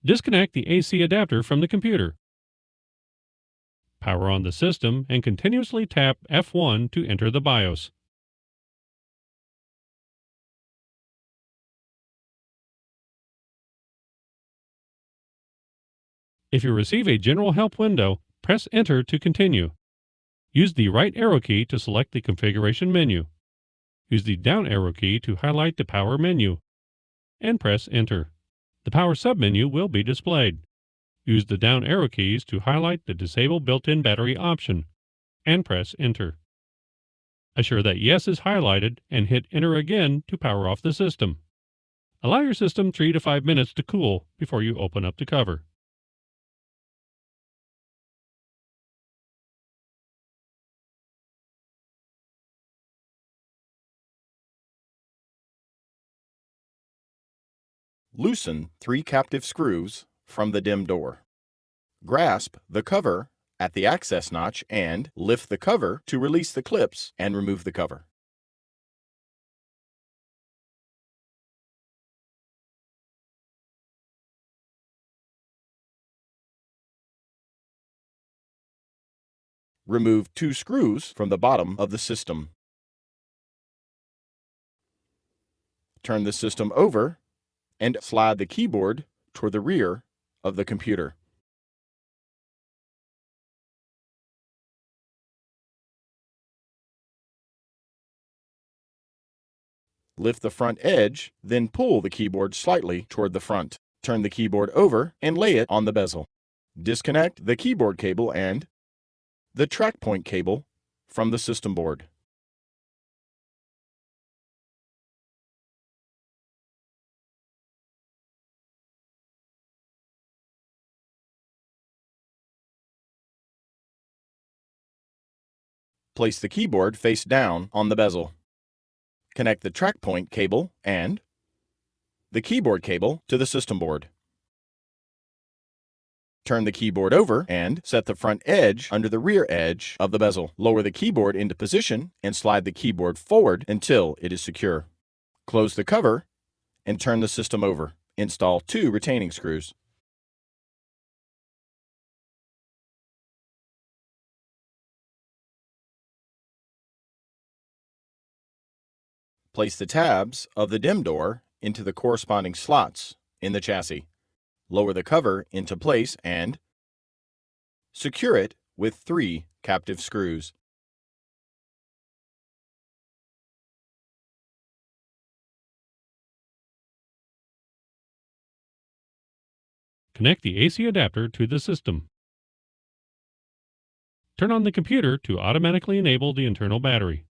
Disconnect the AC adapter from the computer. Power on the system and continuously tap F1 to enter the BIOS. If you receive a general help window, press Enter to continue. Use the right arrow key to select the configuration menu. Use the down arrow key to highlight the power menu, and press Enter. The power submenu will be displayed. Use the down arrow keys to highlight the Disable Built-in Battery option, and press Enter. Assure that Yes is highlighted and hit Enter again to power off the system. Allow your system 3 to 5 minutes to cool before you open up the cover. Loosen 3 captive screws from the DIMM door. Grasp the cover at the access notch and lift the cover to release the clips and remove the cover. Remove 2 screws from the bottom of the system. Turn the system over and slide the keyboard toward the rear of the computer. Lift the front edge, then pull the keyboard slightly toward the front. Turn the keyboard over and lay it on the bezel. Disconnect the keyboard cable and the track point cable from the system board. Place the keyboard face down on the bezel. Connect the track point cable and the keyboard cable to the system board. Turn the keyboard over and set the front edge under the rear edge of the bezel. Lower the keyboard into position and slide the keyboard forward until it is secure. Close the cover and turn the system over. Install 2 retaining screws. Place the tabs of the DIMM door into the corresponding slots in the chassis. Lower the cover into place and secure it with 3 captive screws. Connect the AC adapter to the system. Turn on the computer to automatically enable the internal battery.